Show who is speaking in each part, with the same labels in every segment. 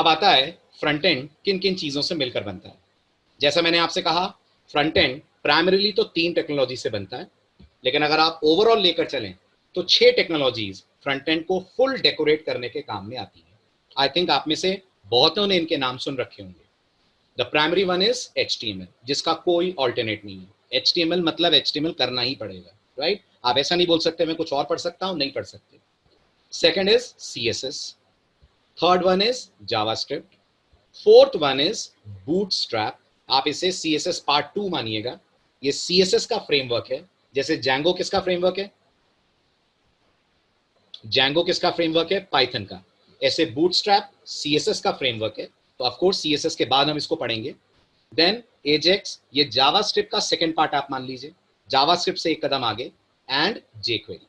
Speaker 1: अब आता है फ्रंट एंड किन किन चीजों से मिलकर बनता है। जैसा मैंने आपसे कहा, फ्रंट एंड प्राइमरीली तो 3 टेक्नोलॉजी से बनता है, लेकिन अगर आप ओवरऑल लेकर चलें तो 6 टेक्नोलॉजीज फ्रंट एंड को फुल डेकोरेट करने के काम में आती है। आई थिंक आप में से बहुतों ने इनके नाम सुन रखे होंगे। The primary one is HTML, जिसका कोई ऑल्टरनेट नहीं है। HTML मतलब HTML करना ही पड़ेगा, राइट? आप ऐसा नहीं बोल सकते मैं कुछ और पढ़ सकता हूं, नहीं पढ़ सकते। Second is CSS, third one is JavaScript, fourth one is bootstrap. आप इसे CSS पार्ट 2 मानिएगा, ये CSS का फ्रेमवर्क है। जैसे Django किसका फ्रेमवर्क है? Django किसका फ्रेमवर्क है? पाइथन का। ऐसे बूटस्ट्रैप CSS का फ्रेमवर्क है, तो ऑफ कोर्स CSS के बाद हम इसको पढ़ेंगे। देन एजेक्स, ये जावास्क्रिप्ट का सेकंड पार्ट आप मान लीजिए, जावास्क्रिप्ट से एक कदम आगे, एंड jQuery।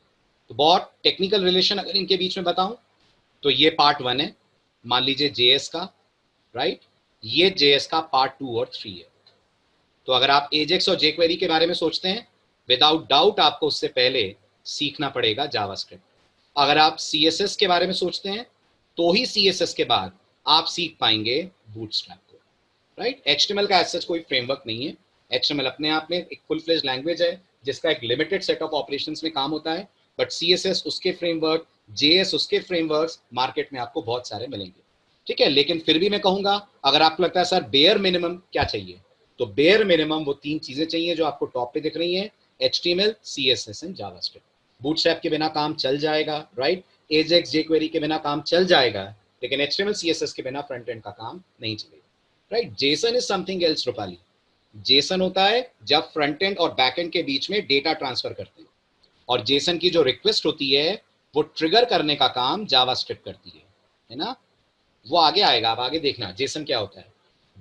Speaker 1: तो बहुत टेक्निकल रिलेशन अगर इनके बीच में बताऊं तो ये पार्ट 1 है, मान लीजिए JS का, राइट? ये JS का पार्ट 2 और 3 है। तो अगर आप एजेक्स और jQuery के बारे में सोचते हैं, विदाउट डाउट आपको उससे पहले सीखना पड़ेगा जावास्क्रिप्ट। अगर आप CSS के बारे में सोचते हैं तो ही CSS के बाद आप सीख पाएंगे बूटस्ट्रैप को, राइट? HTML का एज सच कोई फ्रेमवर्क नहीं है। HTML अपने आप में एक फुल फ्लेज लैंग्वेज है जिसका एक लिमिटेड सेट ऑफ ऑपरेशंस में काम होता है, बट CSS उसके फ्रेमवर्क, JS उसके फ्रेमवर्क्स मार्केट में आपको बहुत सारे मिलेंगे, ठीक है? लेकिन फिर भी मैं कहूंगा, अगर आपको लगता है सर बेयर मिनिमम क्या चाहिए, तो बेयर मिनिमम वो 3 चीजें चाहिए जो आपको टॉप पे दिख रही हैं, HTML, CSS and JavaScript. Bootstrap के बिना काम चल जाएगा, राइट? एजेक्स, jQuery के बिना काम चल जाएगा, लेकिन HTML, CSS के बिना फ्रंट एंड का काम नहीं चलेगा, right? Jason is something else Rupali. Jason होता है जब फ्रंट एंड और बैक एंड के बीच में डेटा ट्रांसफर करते हैं, और जेसन की जो रिक्वेस्ट होती है वो ट्रिगर करने का काम जावास्क्रिप्ट करती है ना? वो आगे आएगा, आप आगे देखना जेसन क्या होता है।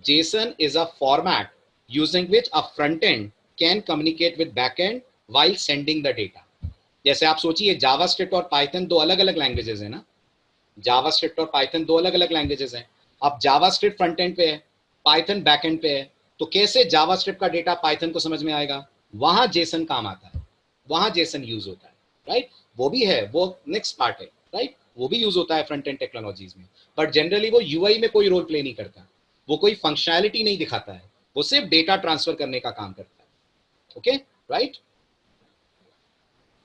Speaker 1: Jason is a format using which a front end can communicate with back and while sending the data. जैसे आप सोचिए, जावास्क्रिप्ट और पाइथन 2 अलग अलग लैंग्वेजेस है ना, जावास्क्रिप्ट और पाइथन 2 अलग अलग लैंग्वेजेस हैं। अब जावास्क्रिप्ट फ्रंट एंड पे है, पाइथन बैक एंड पे है, तो कैसे जावास्क्रिप्ट का डेटा पाइथन को समझ में आएगा? वहां जेसन काम आता है, वहां जेसन यूज होता है, राइट? वो भी है, वो नेक्स्ट पार्ट है, राइट? वो भी यूज होता है फ्रंट एंड टेक्नोलॉजीज में, बट जनरली वो यूआई में कोई रोल प्ले नहीं करता, वो कोई फंक्शनैलिटी नहीं दिखाता है, वो सिर्फ डेटा ट्रांसफर करने का काम करता है। Okay, right?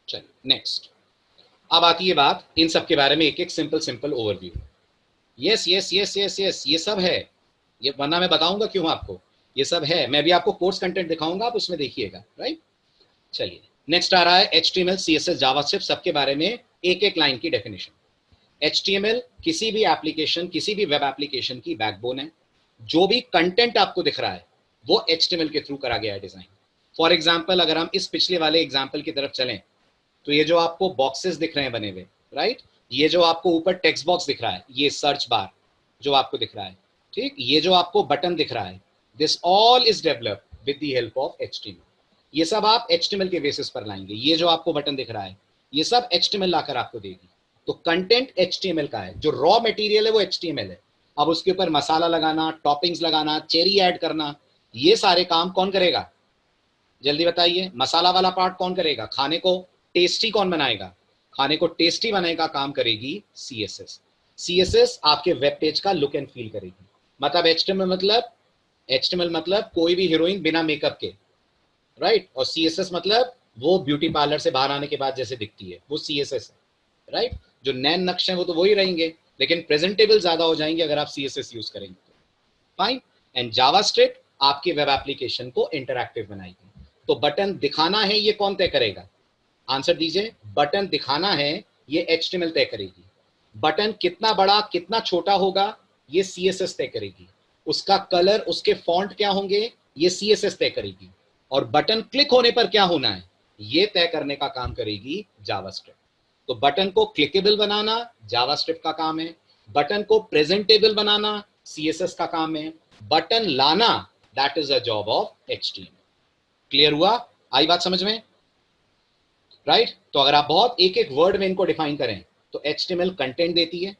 Speaker 1: चलिए नेक्स्ट। अब आती है बात इन सब के बारे में एक एक simple overview. Yes yes yes yes yes, ये सब है, ये वरना मैं बताऊंगा क्यों आपको, ये सब है। मैं भी आपको कोर्स कंटेंट दिखाऊंगा, आप उसमें देखिएगा, राइट? चलिए नेक्स्ट आ रहा है HTML, CSS, जावास्क्रिप्ट, सबके बारे में एक एक लाइन की डेफिनेशन। HTML किसी भी एप्लीकेशन, किसी भी वेब एप्लीकेशन की बैकबोन है। जो भी कंटेंट आपको दिख रहा है वो HTML के थ्रू करा गया है डिजाइन। फॉर एग्जाम्पल, अगर हम इस पिछले वाले एग्जाम्पल की तरफ चलें, तो ये जो आपको बॉक्सेस दिख रहे हैं बने हुए, राइट? ये जो आपको ऊपर टेक्स्ट बॉक्स दिख रहा है, ये सर्च बार जो आपको दिख रहा है, ठीक? ये जो आपको बटन दिख रहा है, this all is developed with the help of HTML। ये सब आप HTML के बेसिस पर लाएंगे। ये जो आपको बटन दिख रहा है, ये सब HTML लाकर आपको देगी। तो कंटेंट HTML का है, जो रॉ मटेरियल है वो HTML है। अब उसके ऊपर मसाला लगाना, टॉपिंग्स लगाना, चेरी ऐड करना, ये सारे काम कौन करेगा? जल्दी बताइए, मसाला वाला पार्ट कौन करेगा? खाने को टेस्टी कौन बनाएगा? खाने को टेस्टी बनाने का काम करेगी CSS। CSS आपके वेब पेज का लुक एंड फील करेगी। मतलब HTML मतलब कोई भी हीरोइन बिना मेकअप के, राइट? और CSS मतलब वो ब्यूटी पार्लर से बाहर आने के बाद जैसे दिखती है, वो CSS है, राइट? जो नैन नक्शे हैं वो तो वही रहेंगे, लेकिन प्रेजेंटेबल ज्यादा हो जाएंगे अगर आप CSS यूज करेंगे तो। फाइन। एंड जावास्क्रिप्ट आपके वेब एप्लीकेशन को इंटरैक्टिव बनाएगी। तो बटन दिखाना है, ये कौन तय करेगा? आंसर दीजिए। बटन दिखाना है, ये HTML तय करेगी। बटन कितना बड़ा कितना छोटा होगा, ये CSS तय करेगी। उसका कलर, उसके फॉन्ट क्या होंगे, ये CSS तय करेगी। और बटन क्लिक होने पर क्या होना है, ये तय करने का काम करेगी जावास्क्रिप्ट। तो बटन को क्लिकेबल बनाना जावास्क्रिप्ट का काम है, बटन को प्रेजेंटेबल बनाना CSS का काम है, बटन लाना that is a job of HTML। Clear हुआ? आई बात समझ में? राइट? तो अगर आप बहुत एक एक वर्ड में इनको डिफाइन करें तो HTML कंटेंट देती है,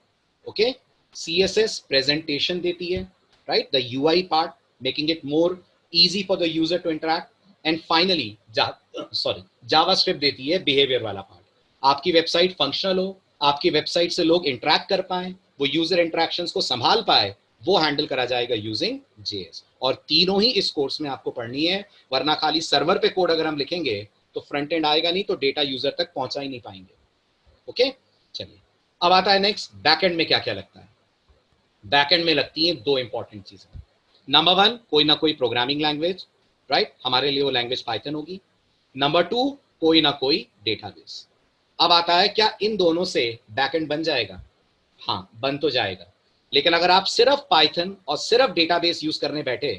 Speaker 1: ओके? CSS प्रेजेंटेशन देती है, right? The UI part, making it more easy for the user to interact, and finally JavaScript देती है बिहेवियर वाला पार्ट। आपकी वेबसाइट फंक्शनल हो, आपकी वेबसाइट से लोग इंटरैक्ट कर पाए, वो यूजर इंटरेक्शंस को संभाल पाए, वो हैंडल करा जाएगा यूजिंग JS। और तीनों ही इस कोर्स में आपको पढ़नी है, वरना खाली सर्वर पे कोड अगर हम लिखेंगे तो फ्रंट एंड आएगा नहीं, तो डेटा यूजर तक पहुंचा ही नहीं पाएंगे। ओके, चलिए अब आता है नेक्स्ट, बैकएंड में क्या क्या लगता है। बैकएंड में लगती हैं दो इंपॉर्टेंट चीजें। नंबर वन, कोई ना कोई प्रोग्रामिंग लैंग्वेज, राइट, हमारे लिए वो लैंग्वेज पाइथन होगी। नंबर टू, कोई ना कोई डेटाबेस। अब आता है क्या इन दोनों से बैकएंड बन जाएगा? हाँ, बन तो जाएगा, लेकिन अगर आप सिर्फ पाइथन और सिर्फ डेटाबेस यूज करने बैठे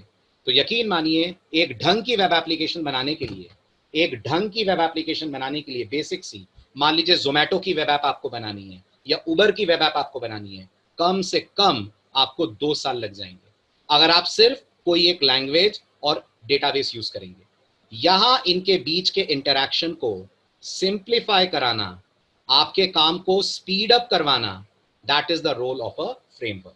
Speaker 1: तो यकीन मानिए एक ढंग की वेब एप्लीकेशन बनाने के लिए, एक ढंग की वेब एप्लीकेशन बनाने के लिए बेसिक सी, मान लीजिए जोमेटो की वेब ऐप आपको बनानी है या उबर की वेब ऐप आपको बनानी है, कम से कम आपको 2 साल लग जाएंगे अगर आप सिर्फ कोई एक लैंग्वेज और डेटाबेस यूज करेंगे। यहां इनके बीच के इंटरैक्शन को सिंप्लीफाई कराना, आपके काम को स्पीड अप करवाना, that is the role of a framework.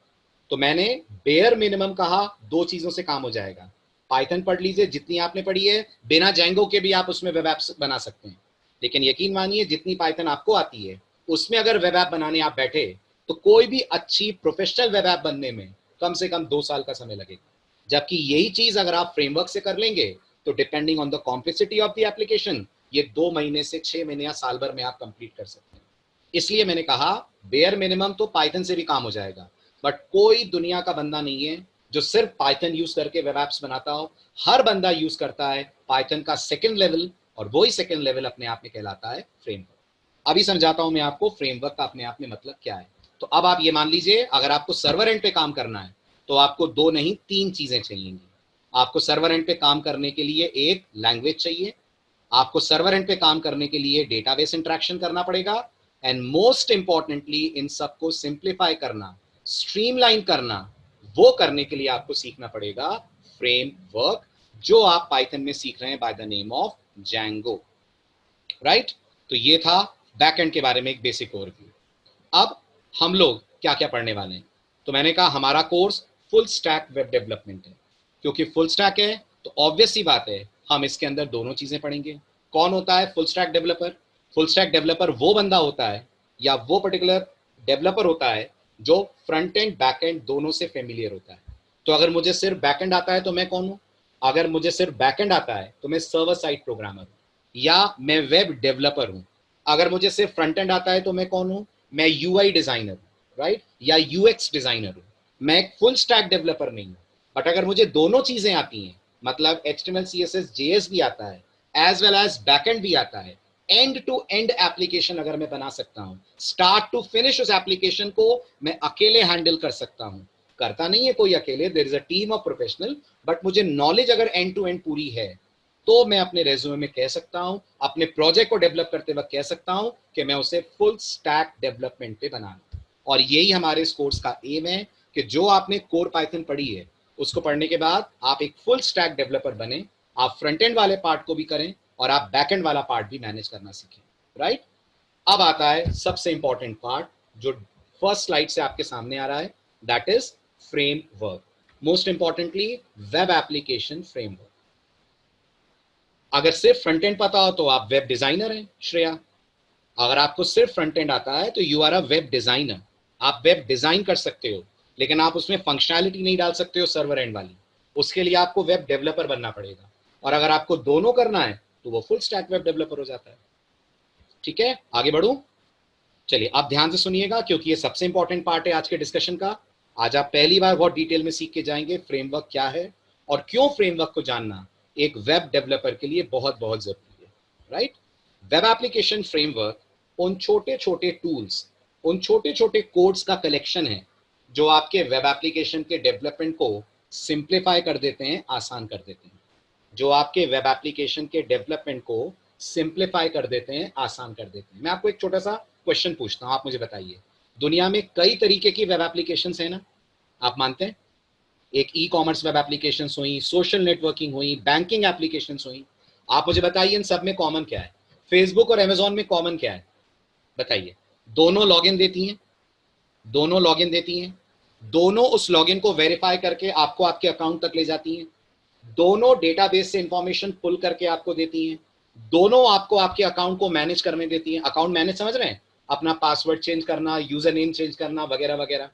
Speaker 1: तो मैंने बेयर मिनिमम कहा, दो चीजों से काम हो जाएगा। पाइथन पढ़ लीजिए जितनी आपने पढ़ी है, बिना जैंगो के भी आप उसमें वेब ऐप्स बना सकते हैं, लेकिन यकीन मानिए जितनी पाइथन आपको आती है उसमें अगर वेब ऐप बनाने आप बैठे तो कोई भी अच्छी प्रोफेशनल वेब ऐप बनने में कम से कम 2 साल का समय लगेगा। जबकि यही चीज अगर आप फ्रेमवर्क से कर लेंगे तो depending on the complexity of the application ये 2 महीने से 6 महीने या साल भर में आप कंप्लीट कर सकते हैं। इसलिए मैंने कहा बेयर मिनिमम तो पाइथन से भी काम हो जाएगा, बट कोई दुनिया का बंदा नहीं है जो सिर्फ पाइथन यूज करके वेब एप्स बनाता हो। हर बंदा यूज करता है पाइथन का सेकंड लेवल, और वही सेकंड लेवल अपने आप में कहलाता है फ्रेमवर्क। अभी समझाता हूं मैं आपको फ्रेमवर्क का अपने आप में मतलब क्या है। तो अब आप ये मान लीजिए अगर आपको सर्वर एंड पे काम करना है तो आपको 2 नहीं 3 चीजें चाहिएंगी। आपको सर्वर एंड पे काम करने के लिए एक लैंग्वेज चाहिए, आपको सर्वर एंड पे काम करने के लिए डेटाबेस इंटरेक्शन करना पड़ेगा, एंड मोस्ट इंपॉर्टेंटली इन सबको सिंप्लीफाई करना, स्ट्रीमलाइन करना, वो करने के लिए आपको सीखना पड़ेगा फ्रेमवर्क, जो आप पाइथन में सीख रहे हैं by the name of Django, right. तो ये था बैकएंड के बारे में एक बेसिक ओवरव्यू। अब हम लोग क्या क्या पढ़ने वाले हैं, तो मैंने कहा हमारा course full stack web development है। क्योंकि फुल स्टैक है तो ऑब्वियस सी बात है हम इसके अंदर दोनों चीजें पढ़ेंगे। कौन होता है full stack developer? Full stack developer वो बंदा होता है या वो पर्टिकुलर डेवलपर होता है जो फ्रंट एंड बैक एंड दोनों से फेमिलियर होता है। तो अगर मुझे सिर्फ बैक एंड आता है तो मैं कौन हूं? अगर मुझे सिर्फ बैक एंड आता है तो मैं सर्वर साइड प्रोग्रामर हूं या मैं वेब डेवलपर हूं। अगर मुझे सिर्फ फ्रंट एंड आता है तो मैं कौन हूं? मैं यूआई डिजाइनर हूं, राइट, या यूएक्स डिजाइनर हूं। मैं एक फुल स्टैक डेवलपर नहीं हूं। बट अगर मुझे दोनों चीजें आती हैं, मतलब HTML CSS JS भी आता है एज वेल एज बैकएंड भी आता है, एंड टू एंड एप्लीकेशन अगर मैं बना सकता हूं, स्टार्ट टू फिनिश उस एप्लीकेशन को मैं अकेले हैंडल कर सकता हूं। करता नहीं है कोई अकेले, there is a team of professional, but मुझे नॉलेज अगर एंड टू एंड पूरी है तो मैं अपने रेज्यूमे में कह सकता हूं, अपने प्रोजेक्ट को डेवलप करते वक्त कह सकता हूं कि मैं उसे फुल स्टैक डेवलपमेंट पे बना लूं। और यही हमारे इस कोर्स का एम है कि जो आपने कोर पाइथन पढ़ी है उसको पढ़ने के बाद आप एक फुल स्टैक डेवलपर बने, आप फ्रंट एंड वाले पार्ट को भी करें और आप बैक एंड वाला पार्ट भी मैनेज करना सीखें, राइट। अब आता है सबसे इंपॉर्टेंट पार्ट जो फर्स्ट स्लाइड से आपके सामने आ रहा है, that is framework. Most importantly web application framework. अगर सिर्फ फ्रंट एंड पता हो तो आप वेब डिजाइनर हैं श्रेया। अगर आपको सिर्फ फ्रंट एंड आता है तो you are a web designer. आप वेब डिजाइन कर सकते हो, लेकिन आप उसमें फंक्शनैलिटी नहीं डाल सकते हो सर्वर एंड वाली, उसके लिए आपको वेब डेवलपर बनना पड़ेगा। और अगर आपको दोनों करना है तो वो फुल स्टैक वेब डेवलपर हो जाता है। ठीक है, आगे बढ़ूं? चलिए आप ध्यान से सुनिएगा क्योंकि ये सबसे इंपॉर्टेंट पार्ट है आज के डिस्कशन का। आज आप पहली बार बहुत डिटेल में सीख के जाएंगे फ्रेमवर्क क्या है और क्यों फ्रेमवर्क को जानना एक वेब डेवलपर के लिए बहुत बहुत जरूरी है, राइट। वेब एप्लीकेशन फ्रेमवर्क उन छोटे छोटे टूल्स, उन छोटे छोटे कोड्स का कलेक्शन है जो आपके वेब एप्लीकेशन के डेवलपमेंट को सिंप्लीफाई कर देते हैं, आसान कर देते हैं। जो आपके वेब एप्लीकेशन के डेवलपमेंट को सिंप्लीफाई कर देते हैं, आसान कर देते हैं। मैं आपको एक छोटा सा क्वेश्चन पूछता हूं, आप मुझे बताइए, दुनिया में कई तरीके की वेब एप्लीकेशंस है ना, आप मानते हैं? एक ई कॉमर्स वेब एप्लीकेशंस हुई, सोशल नेटवर्किंग हुई, बैंकिंग एप्लीकेशंस हुई। आप मुझे बताइए इन सब में कॉमन क्या है? फेसबुक और अमेजोन में कॉमन क्या है बताइए? दोनों लॉगिन देती हैं, दोनों लॉगिन देती हैं, दोनों उस लॉगिन को वेरीफाई करके आपको आपके अकाउंट तक ले जाती हैं, दोनों डेटाबेस से इंफॉर्मेशन पुल करके आपको देती हैं, दोनों आपको आपके अकाउंट को मैनेज करने देती हैं। अकाउंट मैनेज समझ रहे हैं? अपना पासवर्ड चेंज करना, यूजर नेम चेंज करना वगैरह वगैरह,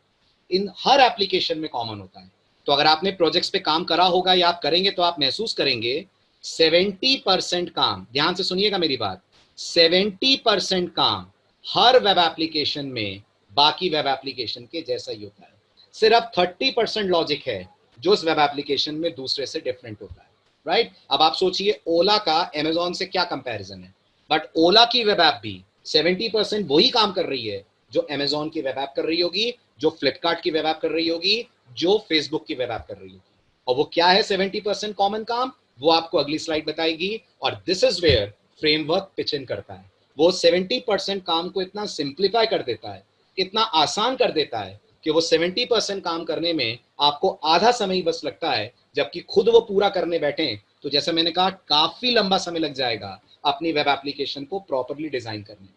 Speaker 1: इन हर एप्लीकेशन में कॉमन होता है। तो अगर आपने प्रोजेक्ट्स पे काम करा होगा या आप करेंगे तो आप महसूस करेंगे 70% काम, ध्यान से सुनिएगा मेरी बात, 70% काम हर वेब एप्लीकेशन में बाकी वेब एप्लीकेशन के जैसा ही होता है। सिर्फ 30% लॉजिक है जो उस वेब एप्लीकेशन में दूसरे से डिफरेंट होता है, राइट? अब आप सोचिए ओला का अमेजॉन से क्या कंपैरिजन है, बट ओला की वेब ऐप भी 70% वही काम कर रही है जो अमेजॉन की वेब ऐप कर रही होगी, जो फ्लिपकार्ट की वेब ऐप कर रही होगी, जो फेसबुक की वेब ऐप कर रही होगी। और वो क्या है 70% कॉमन काम, वो आपको अगली स्लाइड बताएगी। और this is where framework pitch in करता है। वो 70% काम को इतना सिंप्लीफाई कर देता है, इतना आसान कर देता है कि वो 70% काम करने में आपको आधा समय बस लगता है, जबकि खुद वो पूरा करने बैठे तो जैसे मैंने कहा काफी लंबा समय लग जाएगा अपनी वेब एप्लीकेशन को प्रॉपर्ली डिजाइन करने में।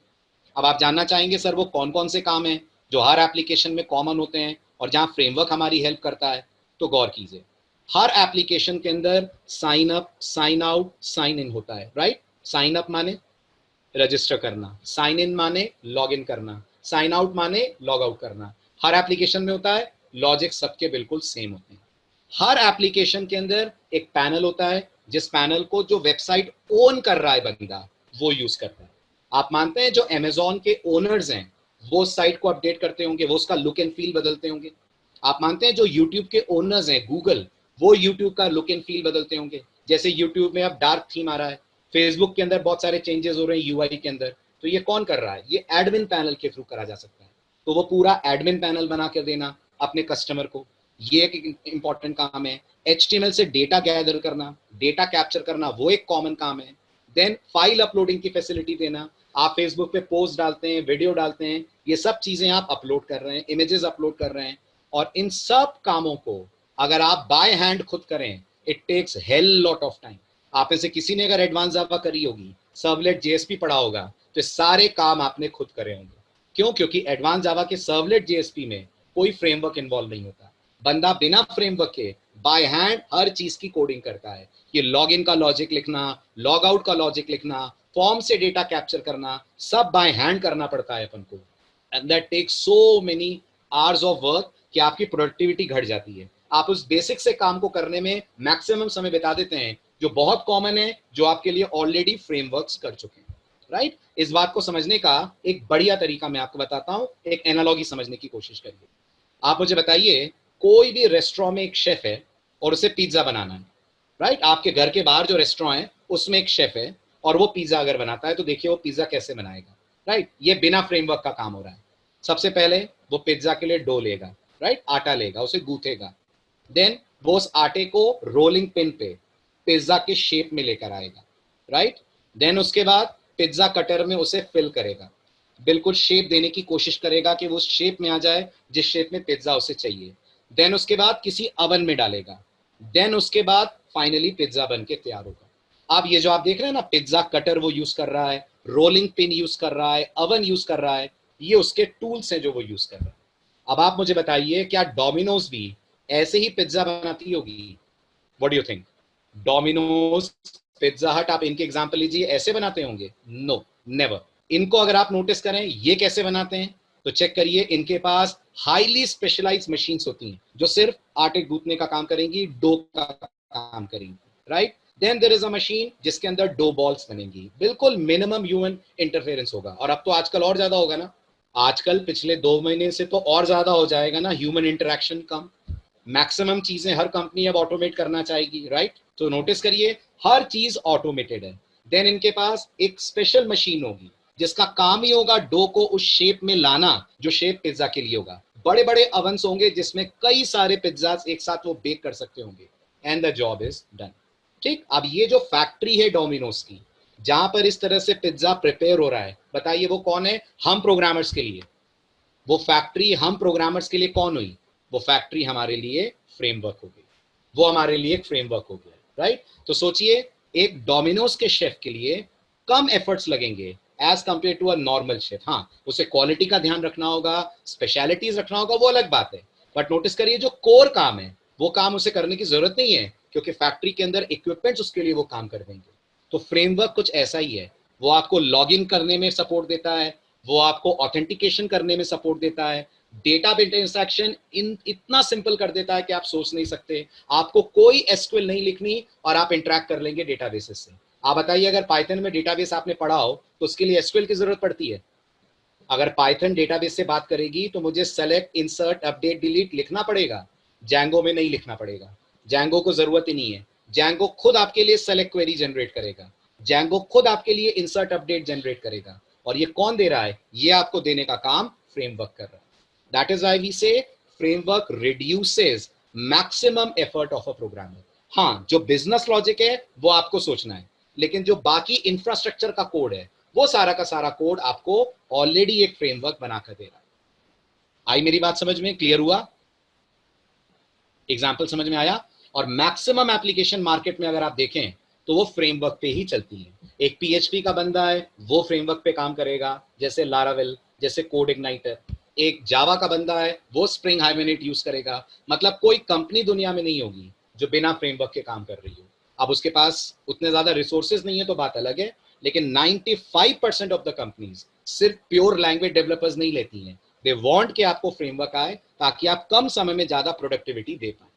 Speaker 1: अब आप जानना चाहेंगे सर वो कौन कौन से काम हैं जो हर एप्लीकेशन में कॉमन होते हैं और जहां फ्रेमवर्क हमारी हेल्प करता है? तो गौर कीजिए, हर एप्लीकेशन के अंदर sign up, sign out, sign in होता है, राइट? साइन अप माने रजिस्टर करना, साइन इन माने लॉग इन करना, साइन आउट माने लॉग आउट करना। हर एप्लीकेशन में होता है, लॉजिक सबके बिल्कुल सेम होते हैं। हर एप्लीकेशन के अंदर एक पैनल होता है जिस पैनल को जो वेबसाइट ओन कर रहा है बंदा वो यूज करता है। आप मानते हैं जो अमेजॉन के ओनर्स हैं वो साइट को अपडेट करते होंगे, वो उसका लुक एंड फील बदलते होंगे? आप मानते हैं जो यूट्यूब के ओनर्स हैं गूगल, वो यूट्यूब का लुक एंड फील बदलते होंगे? जैसे यूट्यूब में अब डार्क थीम आ रहा है, फेसबुक के अंदर बहुत सारे चेंजेस हो रहे हैं यूआई के अंदर, तो ये कौन कर रहा है? ये एडमिन पैनल के थ्रू करा जा सकता है। तो वो पूरा एडमिन पैनल बना कर देना अपने कस्टमर को, ये एक इंपॉर्टेंट काम है। HTML से डेटा गैदर करना, डेटा कैप्चर करना, वो एक कॉमन काम है। देन फाइल अपलोडिंग की फैसिलिटी देना, आप फेसबुक पे पोस्ट डालते हैं, वीडियो डालते हैं, ये सब चीजें आप अपलोड कर रहे हैं, इमेजेस अपलोड कर रहे हैं, और इन सब कामों को अगर आप बाय हैंड खुद करें it takes hell lot of time. आप में से किसी ने अगर एडवांस जावा करी होगी, सर्वलेट जेएसपी पढ़ा होगा, तो सारे काम आपने खुद करे होंगे। क्यों? क्योंकि एडवांस जावा के सर्वलेट जेएसपी में कोई फ्रेमवर्क इन्वॉल्व नहीं होता। बंदा बिना फ्रेमवर्क के बाय हैंड हर चीज की कोडिंग करता है। ये लॉग इन का लॉजिक लिखना, लॉग आउट का लॉजिक लिखना, फॉर्म से डेटा कैप्चर करना, सब बाय हैंड करना पड़ता है अपन को। And that takes so many hours of work कि आपकी प्रोडक्टिविटी घट जाती है। आप उस बेसिक से काम को करने में मैक्सिमम समय बिता देते हैं, जो बहुत कॉमन है, जो आपके लिए ऑलरेडी फ्रेमवर्क्स कर चुके हैं, राइट? इस बात को समझने का एक बढ़िया तरीका मैं आपको बताता हूं, एक एनालॉजी समझने की कोशिश करिए। आप मुझे बताइए, कोई भी रेस्टोरेंट में एक शेफ है और उसे पिज्जा बनाना है, राइट? आपके घर के बाहर जो रेस्टोरेंट है उसमें एक शेफ है और वो पिज्जा अगर बनाता है तो देखिए वो पिज्जा कैसे बनाएगा, राइट? ये बिना फ्रेमवर्क का काम हो रहा है। सबसे पहले वो पिज्जा के लिए डो लेगा, राइट? आटा लेगा, उसे गूंथेगा, देन वो उस आटे को रोलिंग पिन पे पिज्जा के शेप में लेकर आएगा, राइट? देन उसके बाद पिज्जा कटर में उसे फिल करेगा, बिल्कुल शेप देने की कोशिश करेगा कि वो उस शेप में आ जाए जिस शेप में पिज्जा उसे चाहिए। देन उसके बाद किसी अवन में डालेगा, देन उसके बाद फाइनली पिज्जा बन के तैयार होगा। अब ये जो आप देख रहे हैं ना, पिज्जा कटर वो यूज कर रहा है, रोलिंग पिन यूज कर रहा है, अवन यूज कर रहा है, ये उसके टूल्स हैं जो वो यूज कर रहा है। अब आप मुझे बताइए, क्या डोमिनोज भी ऐसे ही पिज्जा बनाती होगी? What do you think? Domino's, Pizza Hut, आप इनके एग्जांपल लीजिए, ऐसे बनाते होंगे? No, never. इनको अगर आप नोटिस करें ये कैसे बनाते हैं तो चेक करिए, इनके पास हाईली स्पेशलाइज्ड मशीन्स होती हैं जो सिर्फ आटे गूंथने का काम करेंगी, डो का काम करेंगी, right? Then there is a machine जिसके अंदर डो बॉल्स बनेंगी, बिल्कुल मिनिमम ह्यूमन इंटरफेरेंस होगा। और अब तो आजकल और ज्यादा होगा ना, आजकल पिछले 2 महीने से तो और ज्यादा हो जाएगा ना, ह्यूमन इंटरेक्शन कम, मैक्सिमम चीजें हर कंपनी अब ऑटोमेट करना चाहेगी, राइट? तो नोटिस करिए हर चीज ऑटोमेटेड है। देन इनके पास एक स्पेशल मशीन होगी जिसका काम ही होगा डो को उस शेप में लाना जो शेप पिज्जा के लिए होगा। बड़े बड़े अवन्स होंगे जिसमें कई सारे पिज्जा एक साथ वो बेक कर सकते होंगे, and the job is done. ठीक, अब ये जो फैक्ट्री है डोमिनोज की, जहां पर इस तरह से पिज्जा प्रिपेयर हो रहा है, बताइए वो कौन है? हम प्रोग्रामर्स के लिए। वो फैक्ट्री हम प्रोग्रामर्स के लिए कौन हुई? वो फैक्ट्री हमारे लिए फ्रेमवर्क हो गई, वो हमारे लिए एक फ्रेमवर्क हो गया, राइट? तो सोचिए, एक डोमिनोज के शेफ के लिए कम एफर्ट्स लगेंगे as compared to a normal chef. हाँ, उसे क्वालिटी का ध्यान रखना होगा, स्पेशलिटीज रखना होगा, वो अलग बात है, बट नोटिस करिए जो कोर काम है वो काम उसे करने की जरूरत नहीं है, क्योंकि फैक्ट्री के अंदर इक्विपमेंट्स उसके लिए वो काम कर देंगे। तो फ्रेमवर्क कुछ ऐसा ही है, वो आपको लॉग इन करने में सपोर्ट देता है, वो आपको ऑथेंटिकेशन करने में सपोर्ट देता है, डेटा बेस इंस्ट्रक्शन इतना सिंपल कर देता है कि आप सोच नहीं सकते। आपको कोई एसक्यूएल नहीं लिखनी और आप इंटरेक्ट कर लेंगे डेटाबेसेस से। आप बताइए, अगर पाइथन में डेटाबेस आपने पढ़ा हो तो उसके लिए एसक्यूएल की जरूरत पड़ती है? अगर पाइथन डेटाबेस से बात करेगी तो मुझे सेलेक्ट, इंसर्ट, अपडेट, डिलीट लिखना पड़ेगा, जैंगो में नहीं लिखना पड़ेगा। जैंगो को जरूरत ही नहीं है। जैंगो खुद आपके लिए सेलेक्ट क्वेरी जनरेट करेगा, जैंगो खुद आपके लिए इंसर्ट अपडेट जनरेट करेगा। और ये कौन दे रहा है? ये आपको देने का काम फ्रेमवर्क कर रहा है। दैट इज व्हाई वी से framework reduces maximum effort of a programmer. हाँ, जो बिजनेस लॉजिक है वो आपको सोचना है, लेकिन जो बाकी इंफ्रास्ट्रक्चर का कोड है वो सारा का सारा कोड आपको ऑलरेडी एक फ्रेमवर्क बनाकर दे रहा है। आई मेरी बात समझ में? क्लियर हुआ? एग्जाम्पल समझ में आया? और मैक्सिमम एप्लीकेशन मार्केट में अगर आप देखें तो वो फ्रेमवर्क पे ही चलती है। एक पीएचपी का बंदा है वो फ्रेमवर्क पे काम करेगा, जैसे लारावेल, जैसे कोड इग्नाइटर। एक जावा का बंदा है वो स्प्रिंग हाइबरनेट यूज करेगा। मतलब कोई कंपनी दुनिया में नहीं होगी जो बिना फ्रेमवर्क के काम कर रही हो। अब उसके पास उतने ज्यादा रिसोर्सेज नहीं है तो बात अलग है, लेकिन 95% ऑफ द कंपनीज सिर्फ प्योर लैंग्वेज डेवलपर्स नहीं लेती हैं। दे वांट कि आपको फ्रेमवर्क आए ताकि आप कम समय में ज्यादा प्रोडक्टिविटी दे पाए।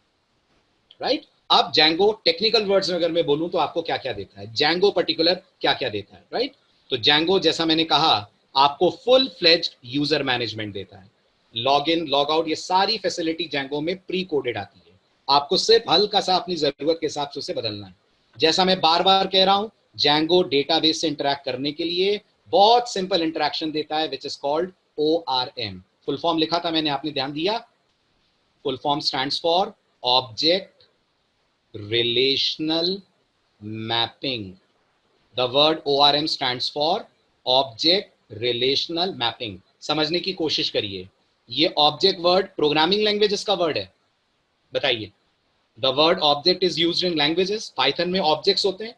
Speaker 1: राइट? अब जैंगो टेक्निकल वर्ड्स में अगर मैं बोलूं तो आपको क्या क्या देता है, जैंगो पर्टिकुलर क्या क्या देता है? राइट? तो जैंगो, जैसा मैंने कहा, आपको फुल फ्लेज्ड यूजर मैनेजमेंट देता है। लॉग इन, लॉग आउट, ये सारी फैसिलिटी जैंगो में प्री कोडेड आती है। आपको सिर्फ हल्का सा अपनी जरूरत के हिसाब से उसे बदलना है। जैसा मैं बार बार कह रहा हूं, जैंगो डेटाबेस से इंटरैक्ट करने के लिए बहुत सिंपल इंटरैक्शन देता है, which is called ORM। Full form लिखा था मैंने, आपने ध्यान दिया? Full form stands for object relational mapping. The word ORM stands for object relational mapping. समझने की कोशिश करिए, ये ऑब्जेक्ट वर्ड प्रोग्रामिंग लैंग्वेजेस का वर्ड है। बताइए, the word object is used in languages. Python में ऑब्जेक्ट्स होते हैं,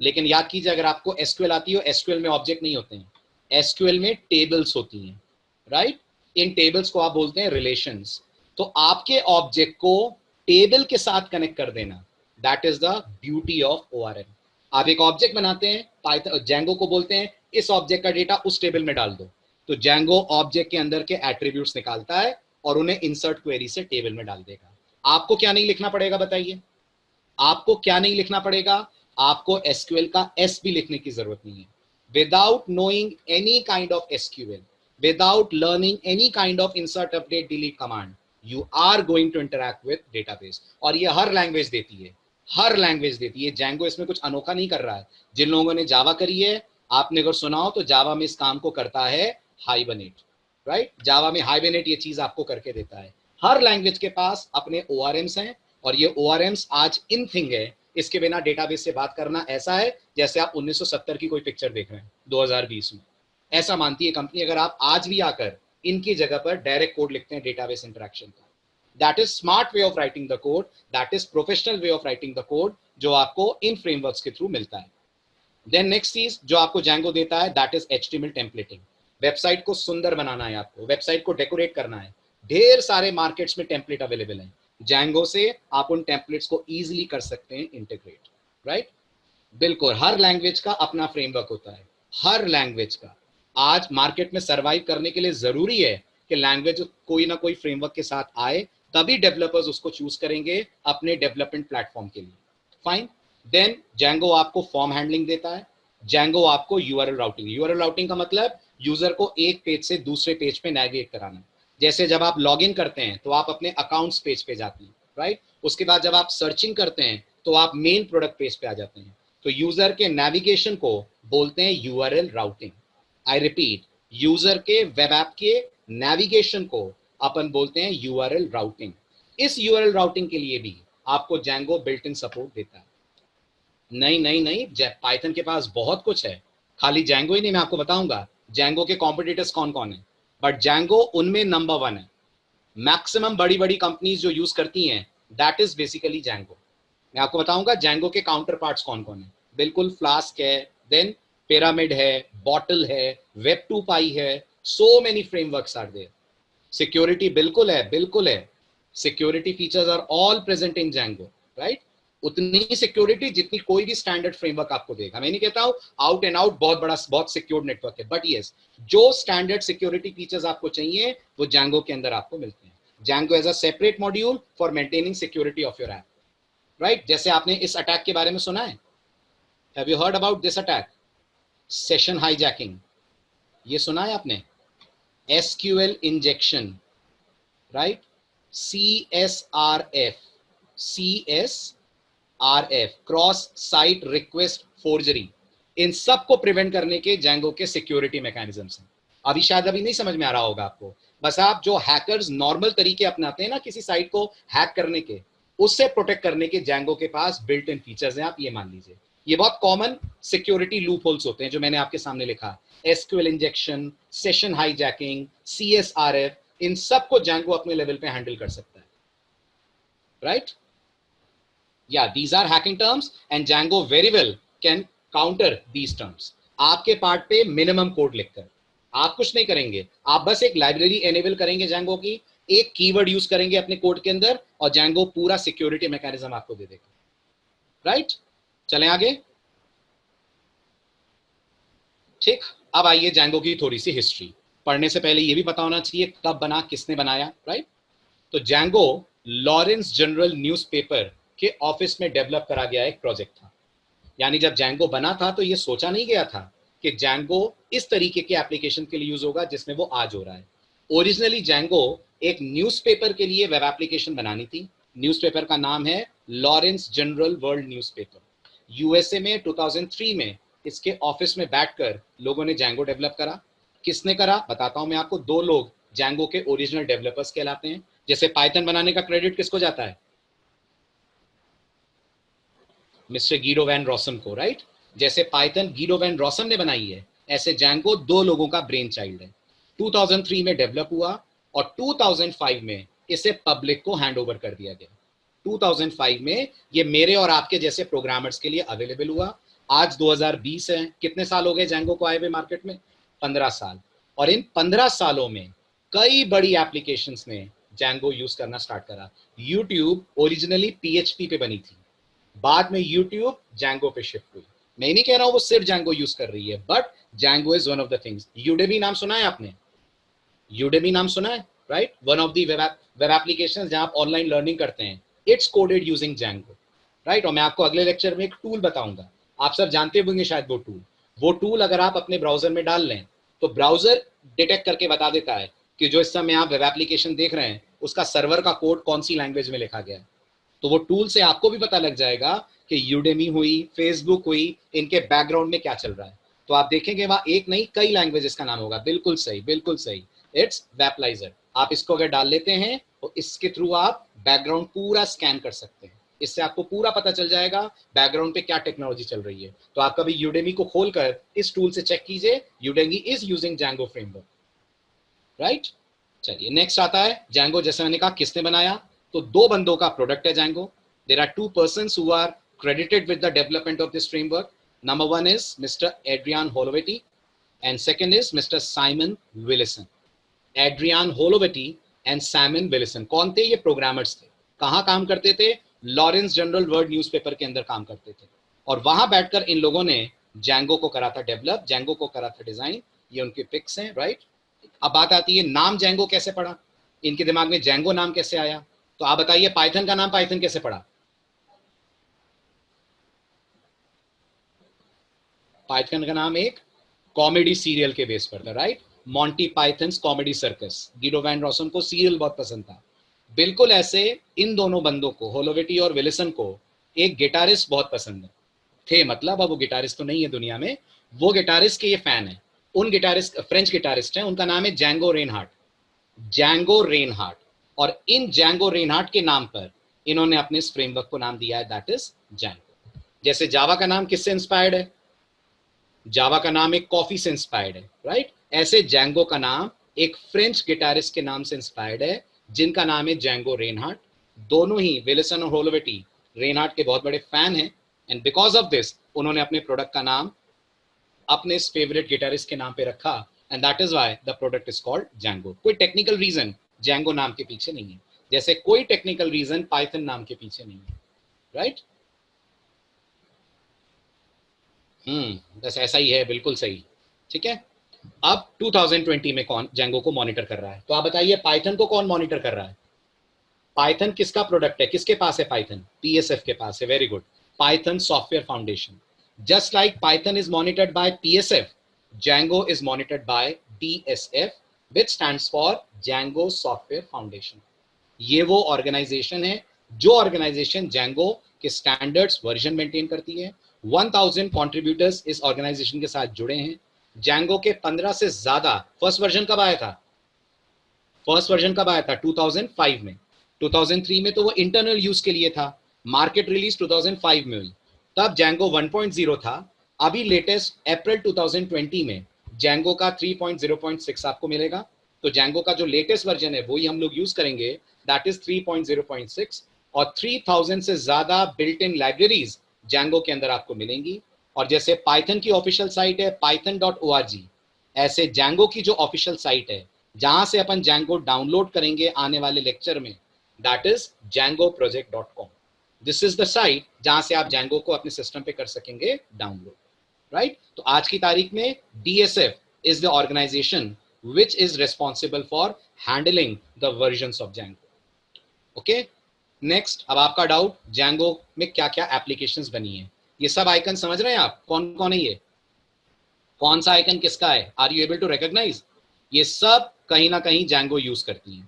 Speaker 1: लेकिन याद कीजिए, अगर आपको एसक्यूएल आती हो, एसक्यूएल में ऑब्जेक्ट नहीं होते हैं, एसक्यूएल में टेबल्स होती हैं। राइट? इन टेबल्स को आप बोलते हैं रिलेशंस। तो आपके ऑब्जेक्ट को टेबल के साथ कनेक्ट कर देना, that is the beauty of ORM। आप एक ऑब्जेक्ट बनाते हैं, पाइथन जैंगो को बोलते हैं इस ऑब्जेक्ट का डेटा उस टेबल में डाल दो, तो जैंगो ऑब्जेक्ट के अंदर के एट्रीब्यूट्स निकालता है और उन्हें इंसर्ट क्वेरी से टेबल में डाल देगा। आपको क्या नहीं लिखना पड़ेगा? बताइए, आपको क्या नहीं लिखना पड़ेगा? आपको एसक्यूएल का एस भी लिखने की जरूरत नहीं है। Without knowing any kind of SQL, without learning any kind of insert, update, delete command, you are going to interact with database. और ये हर लैंग्वेज देती है, हर लैंग्वेज देती है। जैंगो इसमें कुछ अनोखा नहीं कर रहा है। जिन लोगों ने जावा करी है, आपने अगर सुना हो तो जावा में इस काम को करता है हाइबरनेट। राइट? जावा में हाइबरनेट ये चीज आपको करके देता है। हर लैंग्वेज के पास अपने ORMs हैं, और ये ORMs आज इन थिंग है। इसके बिना डेटाबेस से बात करना ऐसा है जैसे आप 1970 की कोई पिक्चर देख रहे हैं 2020 में। ऐसा मानती है कंपनी, अगर आप आज भी आकर इनकी जगह पर डायरेक्ट कोड लिखते हैं डेटाबेस इंटरैक्शन का। That is smart way of writing the code, that is professional way of writing the code, जो आपको इन फ्रेमवर्क्स के थ्रू मिलता है। देन नेक्स्ट चीज जो आपको जैंगो देता है, दैट इज HTML टेम्पलेटिंग। वेबसाइट को सुंदर बनाना है, आपको वेबसाइट को डेकोरेट करना है। ढेर सारे मार्केट्स में टेम्पलेट अवेलेबल हैं, जैंगो से आप उन टेम्पलेट्स को इजीली कर सकते हैं इंटीग्रेट। राइट? बिल्कुल, हर लैंग्वेज का अपना फ्रेमवर्क होता है, हर लैंग्वेज का। आज मार्केट में सरवाइव करने के लिए जरूरी है कि लैंग्वेज कोई ना कोई फ्रेमवर्क के साथ आए, तभी डेवलपर्स उसको चूज करेंगे अपने डेवलपमेंट प्लेटफॉर्म के लिए। फाइन। देन जैंगो आपको फॉर्म हैंडलिंग देता है। जैंगो आपको URL राउटिंग, URL राउटिंग का मतलब यूजर को एक पेज से दूसरे पेज पे नेविगेट कराना। जैसे जब आप लॉग इन करते हैं तो आप अपने अकाउंट्स पेज पे जाते हैं। राइट? उसके बाद जब आप सर्चिंग करते हैं तो आप मेन प्रोडक्ट पेज पे आ जाते हैं। तो यूजर के नेविगेशन को बोलते हैं URL routing. I repeat, user के वेब ऐप के नेविगेशन को अपन बोलते हैं URL राउटिंग। इस URL राउटिंग के लिए भी आपको जैंगो बिल्ट इन सपोर्ट देता है। नहीं नहीं नहीं, पाइथन के पास बहुत कुछ है, खाली जैंगो ही नहीं। मैं आपको बताऊंगा जैंगो के कॉम्पिटिटर्स कौन कौन है, बट जैंगो उनमें नंबर 1 है। मैक्सिमम बड़ी बड़ी कंपनीज जो यूज करती हैं, दैट इज बेसिकली जैंगो। मैं आपको बताऊंगा जैंगो के काउंटर पार्ट्स कौन कौन है। बिल्कुल, फ्लास्क है, देन पिरामिड है, बॉटल है, Web2Py है, so many frameworks are there. Security बिल्कुल है, बिल्कुल है। Security features are all present in Django. Right? उतनी सिक्योरिटी जितनी कोई भी स्टैंडर्ड फ्रेमवर्क आपको देगा। मैं नहीं कहता हूं आउट एंड आउट बहुत बड़ा बहुत सिक्योर्ड नेटवर्क है, बट यस, जो स्टैंडर्ड सिक्योरिटी फीचर्स आपको चाहिए वो जैंगो के अंदर आपको मिलते हैं। Django as a separate module for maintaining security of your app, right? जैसे आपने इस अटैक के बारे में सुना है, have you heard about this attack, session hijacking? ये सुना है आपने? SQL injection, right? CSRF, CSRF, cross site request forgery, इन सब को प्रिवेंट करने के जैंगो के सिक्योरिटी मैकेनिज्म्स हैं। अभी शायद अभी नहीं समझ में आ रहा होगा आपको, बस आप जो हैकर्स नॉर्मल तरीके अपनाते हैं ना किसी साइट को हैक करने के, उससे प्रोटेक्ट करने के जैंगो के पास बिल्ट इन फीचर्स हैं, आप ये मान लीजिए। ये बहुत कॉमन सिक्योरिटी लूप होल्स होते हैं जो मैंने आपके सामने लिखा, SQL injection, session hijacking, CSRF, इन सब को जैंगो अपने लेवल पे हैंडल कर सकता है, राइट? या these are hacking terms and Django very well can counter these terms. आपके पार्ट पे मिनिमम कोड लिखकर आप कुछ नहीं करेंगे, आप बस एक लाइब्रेरी एनेबल करेंगे जैंगो की, एक कीवर्ड यूज करेंगे अपने कोड के अंदर और जैंगो पूरा सिक्योरिटी मैकेनिज्म आपको दे देगा, राइट? चलें आगे। ठीक, अब आइए जैंगो की थोड़ी सी हिस्ट्री। पढ़ने से पहले ये भी पता होना चाहिए कब बना, किसने बनाया, राइट? तो जैंगो लॉरेंस जनरल न्यूज़पेपर के ऑफिस में डेवलप करा गया एक प्रोजेक्ट था। यानी जब जैंगो बना था तो ये सोचा नहीं गया था कि जैंगो इस तरीके के एप्लीकेशन के लिए यूज होगा जिसमें वो आज हो रहा है। ओरिजिनली जैंगो एक न्यूज़पेपर के लिए वेब एप्लीकेशन बनानी थी। न्यूज़पेपर का नाम है Lawrence general world newspaper. USA में 2003 में इसके ऑफिस में बैठकर लोगों ने जैंगो डेवलप करा। किसने करा बताता हूं मैं आपको। दो लोग जैंगो के ओरिजिनल डेवलपर्स कहलाते हैं। जैसे पाइथन बनाने का क्रेडिट किसको जाता है? मिस्टर गीडो वैन रॉसम को, राइट? जैसे पाइथन गीडो वैन रॉसम ने बनाई है, ऐसे जैंगो दो लोगों का ब्रेन चाइल्ड है। 2003 में डेवलप हुआ और 2005 में इसे पब्लिक को हैंड ओवर कर दिया गया। 2005 में ये मेरे और आपके जैसे प्रोग्रामर्स के लिए अवेलेबल हुआ। आज 2020 है, कितने साल हो गए जैंगो को आए हुए मार्केट में? 15 साल। और इन 15 सालों में कई बड़ी एप्लीकेशंस ने जैंगो यूज करना स्टार्ट करा। यूट्यूब ओरिजिनली PHP पे बनी थी, बाद में यूट्यूब जैंगो पे शिफ्ट हुई। मैं नहीं कह रहा हूं वो सिर्फ जैंगो यूज कर रही है, but Django is one of the things. Udemy नाम सुना है आपने? यूडेमी नाम सुना है, right? One of the web applications जहां आप ऑनलाइन लर्निंग करते हैं, it's coded using Django, right? और मैं आपको अगले लेक्चर में एक टूल बताऊंगा, आप सब जानते होंगे शायद वो टूल अगर आप अपने ब्राउजर में डाल लें तो ब्राउजर डिटेक्ट करके बता देता है कि जो इस समय आप वेब एप्लीकेशन देख रहे हैं उसका सर्वर का कोड कौन सी लैंग्वेज में लिखा गया है। तो वो टूल से आपको भी पता लग जाएगा कि यूडेमी हुई, फेसबुक हुई, इनके बैकग्राउंड में क्या चल रहा है। तो आप देखेंगे वहां एक नहीं कई लैंग्वेजेस का नाम होगा। बिल्कुल सही, बिल्कुल सही, इट्स वेपलाइजर। आप इसको अगर डाल लेते हैं तो इसके थ्रू आप बैकग्राउंड पूरा स्कैन कर सकते हैं। इससे आपको पूरा पता चल जाएगा बैकग्राउंड पे क्या टेक्नोलॉजी चल रही है। तो आप कभी यूडेमी को खोलकर इस टूल से चेक कीजिए, Udemy is using Django framework, right? चलिए नेक्स्ट आता है जैंगो। जैसे मैंने कहा किसने बनाया, तो दो बंदों का प्रोडक्ट है Django. There are two persons who are credited with the development of this framework. Number one is Mr. Adrian Holovetti and second is Mr. Simon Willison. Adrian Holovetti and Simon Willison कौन थे? ये programmers थे। कहाँ काम करते थे? Lawrence general world newspaper के अंदर काम करते थे और वहां बैठकर इन लोगों ने जैंगो को करा था डेवलप, जैंगो को करा था डिजाइन। ये उनके पिक्स हैं, राइट? अब बात आती है नाम जैंगो कैसे पड़ा, इनके दिमाग में जैंगो नाम कैसे आया? तो आप बताइए पाइथन का नाम पाइथन कैसे पड़ा? पाइथन का नाम एक कॉमेडी सीरियल के बेस पर था, right? Monty Python's comedy circus. Guido van Rossum को सीरियल बहुत पसंद था। बिल्कुल ऐसे इन दोनों बंदों को, होलोवेटी और विलिसन को, एक गिटारिस्ट बहुत पसंद थे। मतलब अब वो गिटारिस्ट तो नहीं है दुनिया में, वो गिटारिस्ट के ये फैन है। उन गिटारिस्ट, फ्रेंच गिटारिस्ट हैं, उनका नाम है जैंगो रेनहार्ट। Django Reinhart. और इन जैंगो रेनहार्ट के नाम पर इन्होंने अपने इस फ्रेमवर्क को नाम दिया है, दैट इज जैंगो। जैसे जावा का नाम किससे इंस्पायर्ड है? जावा का नाम एक कॉफी से इंस्पायर्ड है, राइट? ऐसे जैंगो का नाम एक फ्रेंच गिटारिस्ट के नाम से इंस्पायर्ड है जिनका नाम है जैंगो रेनहार्ट। दोनों ही, विलिसन और होलोवेटी, रेनहार्ट के बहुत बड़े फैन हैं एंड बिकॉज ऑफ दिस उन्होंने अपने प्रोडक्ट का नाम अपने इस फेवरेट गिटारिस्ट के नाम पे रखा and that is why the product is called Django. कोई टेक्निकल रीजन जैंगो नाम के पीछे नहीं है, जैसे कोई टेक्निकल रीजन पाइथन नाम के पीछे नहीं है, राइट? बस ऐसा ही है, बिल्कुल सही। ठीक है, अब 2020 में कौन जेंगो को मॉनिटर कर रहा है? तो आप बताइए पाइथन को कौन मॉनिटर कर रहा है? पाइथन किसका प्रोडक्ट है, किसके पास है पाइथन? पीएसएफ के पास है। Very good, Python software foundation. Just like Python is monitored by PSF, Django is monitored by DSF, which stands for Django Software Foundation. ये वो ऑर्गेनाइजेशन है जो ऑर्गेनाइजेशन Django के स्टैंडर्ड्स वर्जन मेंटेन करती है। 1000 contributors इस ऑर्गेनाइजेशन के साथ जुड़े हैं। Django के 15 से ज्यादा, फर्स्ट वर्जन कब आया था? फर्स्ट वर्जन कब आया था? 2005 में। 2003 में तो वो इंटरनल यूज के लिए था, मार्केट रिलीज 2005 में हुई, तब Django 1.0 था। अभी लेटेस्ट अप्रैल 2020 में Django का 3.0.6 आपको मिलेगा। तो Django का जो लेटेस्ट वर्जन है वही हम लोग यूज करेंगे, दैट इज 3.0.6, और 3000 से ज्यादा बिल्ट इन लाइब्रेरीज Django के अंदर आपको मिलेंगी। और जैसे पाइथन की ऑफिशियल साइट है python.org, ऐसे Django की जो ऑफिशियल साइट है जहां से अपन Django डाउनलोड करेंगे आने वाले लेक्चर में, that is djangoproject.com। This is the site जहां से आप Django को अपने सिस्टम पे कर सकेंगे डाउनलोड, राइट? तो आज की तारीख में DSF is the organisation which is responsible for handling the versions of Django. Okay, next, अब आपका डाउट, Django में क्या क्या एप्लीकेशंस बनी है? ये सब आइकन समझ रहे हैं आप? कौन कौन है ये? कौन सा आइकन किसका है? Are you able to recognise? ये सब कहीं ना कहीं Django यूज करती है,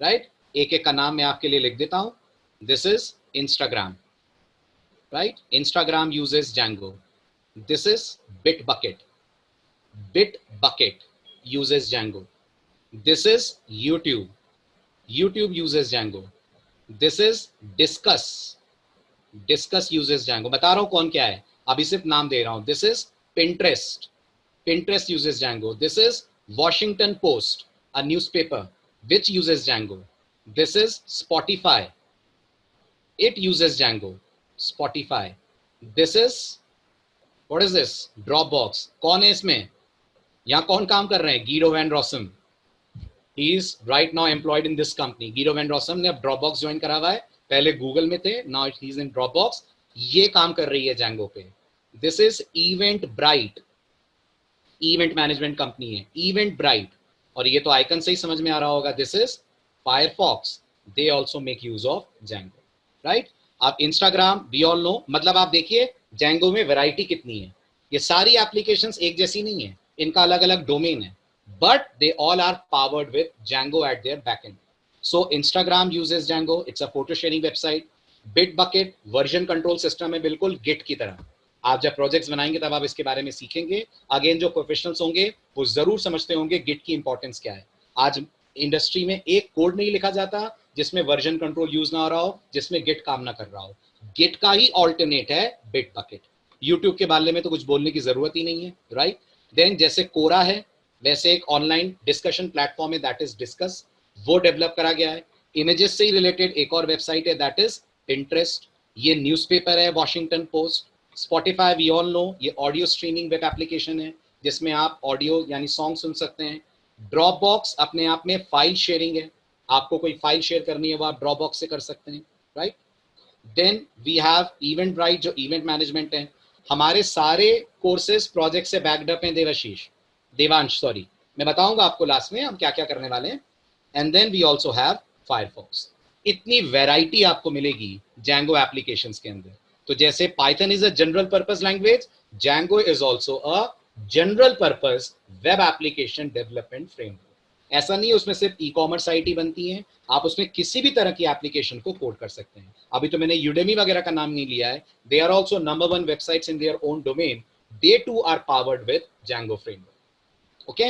Speaker 1: राइट? एक एक का नाम मैं आपके लिए लिख देता हूं। This is Instagram, right? Instagram uses Django. This is Bitbucket. Bitbucket uses Django. This is YouTube. YouTube uses Django. This is Discuss. Discuss uses Django. बता रहा हूं कौन क्या है, अभी सिर्फ नाम दे रहा हूं। This is Pinterest. Pinterest uses Django. This is Washington Post, a newspaper which uses Django. This is Spotify. It uses Django. Spotify. This is, what is this? Dropbox. कौन है इसमें? यहाँ कौन काम कर रहे हैं? Guido van Rossum. He is right now employed in this company. Guido van Rossum ने अब Dropbox ज्वाइन करा हुआ है, पहले Google में थे, now he is in Dropbox. ये काम कर रही है Django पे। This is Eventbrite. Event management company है Eventbrite, और ये तो आइकन से ही समझ में आ रहा होगा, this is Firefox. They also make use of Django, right? आप Instagram we all know, मतलब आप देखिए Django में वैरायटी कितनी है। ये सारी एप्लीकेशंस एक जैसी नहीं है, इनका अलग अलग डोमेन है, but they all are powered with Django at their backend. So Instagram uses Django, it's a photo sharing website. Bitbucket version control system है, बिल्कुल Git की तरह। आप जब प्रोजेक्ट्स बनाएंगे तब आप इसके बारे में सीखेंगे। अगेन जो प्रोफेशनल्स होंगे वो जरूर समझते होंगे गिट की इंपॉर्टेंस क्या है। आज इंडस्ट्री में एक कोड नहीं लिखा जाता जिसमें वर्जन कंट्रोल यूज ना हो रहा हो, जिसमें गिट काम ना कर रहा हो। गिट का ही ऑल्टरनेट है बिटबकेट। यूट्यूब के बारे में तो कुछ बोलने की जरूरत ही नहीं है, राइट? देन जैसे कोरा है वैसे एक ऑनलाइन डिस्कशन प्लेटफॉर्म है, दैट इज डिस्कस, वो डेवलप करा गया है। इमेजेस से ही रिलेटेड एक और वेबसाइट है, दैट इज Pinterest। ये न्यूज़पेपर है Washington Post. Spotify we all know, ये ऑडियो स्ट्रीमिंग वेब एप्लीकेशन है जिसमें आप ऑडियो यानी सॉन्ग सुन सकते हैं। Dropbox अपने आप में फाइल शेयरिंग है, आपको कोई फाइल शेयर करनी है वो आप Dropbox से कर सकते हैं, right? Then we have Eventbrite जो इवेंट मैनेजमेंट है। हमारे सारे कोर्सेज प्रोजेक्ट से बैक्ड अप हैं देवांश सॉरी, मैं बताऊंगा आपको लास्ट में हम क्या क्या करने वाले हैं। And then we also have Firefox। इतनी वैरायटी आपको मिलेगी Django एप्लीकेशंस के अंदर। तो जैसे Python is a general purpose language, Django is also a general purpose web application development framework। ऐसा नहीं है उसमें सिर्फ ई-कॉमर्स साइट ही बनती है, आप उसमें किसी भी तरह की एप्लीकेशन को कोड कर सकते हैं। अभी तो मैंने Udemy वगैरह का नाम नहीं लिया है, they are also number 1 websites in their own domain, they too are powered with Django framework. Okay,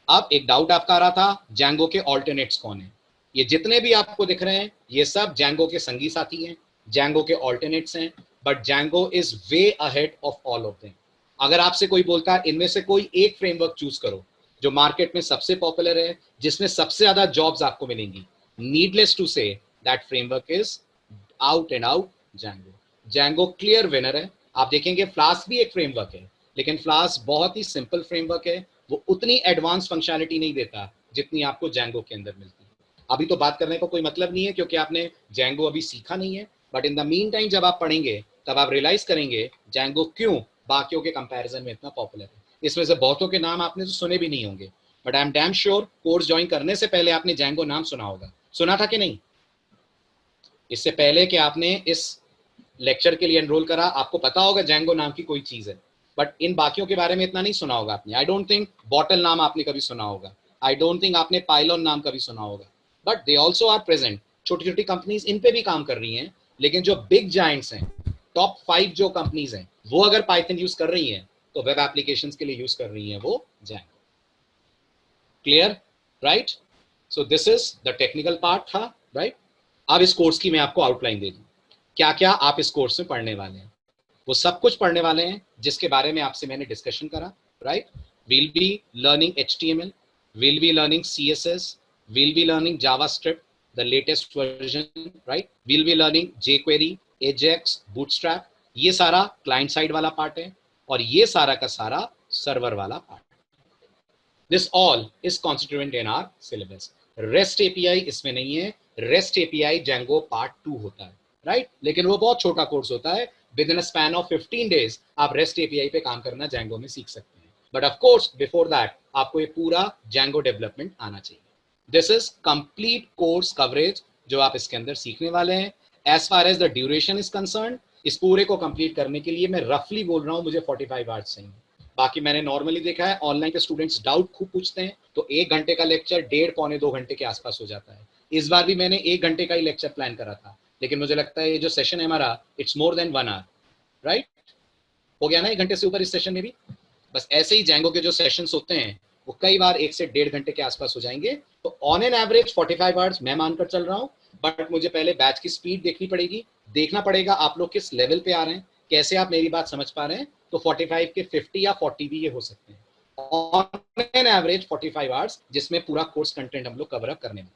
Speaker 1: अब एक डाउट आपका आ रहा था, Django के ऑल्टरनेट्स कौन है? ये जितने भी आपको दिख रहे हैं ये सब Django के संगी साथी हैं, Django के ऑल्टरनेट्स हैं, but Django is way ahead of all of them। अगर आपसे कोई बोलता है इनमें से कोई एक फ्रेमवर्क चूज करो जो मार्केट में सबसे पॉपुलर है, जिसमें सबसे ज्यादा जॉब्स आपको मिलेंगी, needless to say that framework is out and out Django। Django clear winner है। आप देखेंगे फ्लास्क भी एक फ्रेमवर्क है, लेकिन फ्लास्क बहुत ही सिंपल फ्रेमवर्क है, वो उतनी एडवांस फंक्शनैलिटी नहीं देता जितनी आपको Django के अंदर मिलती है। अभी तो बात करने का कोई मतलब नहीं है क्योंकि आपने Django अभी सीखा नहीं है, but in the mean time जब आप पढ़ेंगे तब आप रियलाइज करेंगे Django क्यों बाकियों के कंपैरिजन में इतना पॉपुलर है। इसमें से बहुतों के नाम आपने तो सुने भी नहीं होंगे, but I am damn sure course join करने से पहले आपने जैंगो नाम सुना होगा। सुना था कि नहीं? इससे पहले कि आपने इस लेक्चर के लिए एनरोल करा, आपको पता होगा जैंगो नाम की कोई चीज है, बट इन बाकियों के बारे में इतना नहीं सुना होगा आपने। आई डोंट थिंक बॉटल नाम आपने कभी सुना होगा, आई डोंट थिंक आपने पाइलॉन नाम कभी सुना होगा, but they also are present. छोटी छोटी कंपनीज इन पे भी काम कर रही हैं, लेकिन जो बिग जाइंट्स हैं, टॉप 5 जो कंपनीज हैं, वो अगर पाइथन यूज कर रही हैं तो वेब एप्लीकेशंस के लिए यूज कर रही हैं वो Django. Clear? Right? So this is the technical part था, राइट? अब इस कोर्स की मैं आपको आउटलाइन दे दूं, क्या क्या आप इस कोर्स में पढ़ने वाले हैं। वो सब कुछ पढ़ने वाले हैं जिसके बारे में आपसे मैंने डिस्कशन करा, right? We'll be learning HTML, we'll be learning CSS, we'll be learning JavaScript, the latest version, right? We'll be learning jQuery, Ajax, Bootstrap. ये सारा क्लाइंट साइड वाला पार्ट है और ये सारा का सारा सर्वर वाला part. This all is constituent in our syllabus. REST API इसमें नहीं है, REST API Django Part 2 होता है, राइट? लेकिन वो बहुत छोटा कोर्स होता है, with in a span of 15 days आप REST API पे काम करना Django में सीख सकते हैं। But of course before that आपको ये पूरा Django डेवलपमेंट आना चाहिए। This is complete course coverage जो आप इसके अंदर सीखने वाले हैं। As far as the duration is concern, इस पूरे को कंप्लीट करने के लिए मैं रफली बोल रहा हूँ मुझे 45 आवर्स चाहिए। बाकी मैंने नॉर्मली देखा है ऑनलाइन के स्टूडेंट्स डाउट खूब पूछते हैं, तो 1 घंटे का लेक्चर 1.5-2 घंटे के आसपास हो जाता है। इस बार भी मैंने 1 घंटे का ही लेक्चर प्लान करा था, लेकिन मुझे लगता है ये जो सेशन है हमारा, it's more than 1 hour, right? हो गया ना 1 घंटे से ऊपर इस सेशन में भी। बस ऐसे ही जैंगो के जो सेशंस होते हैं वो कई बार 1 से 1.5 घंटे के आसपास हो जाएंगे। तो ऑन एन एवरेज 45 आवर्स मैं मानकर चल रहा हूँ, बट मुझे पहले बैच की स्पीड देखनी पड़ेगी, देखना पड़ेगा आप लोग किस लेवल पे आ रहे हैं, कैसे आप मेरी बात समझ पा रहे हैं। तो 45 के 50 या 40 भी ये हो सकते हैं। ऑन एन एवरेज 45 आवर्स जिसमें पूरा कोर्स कंटेंट हम लोग कवर अप करने में।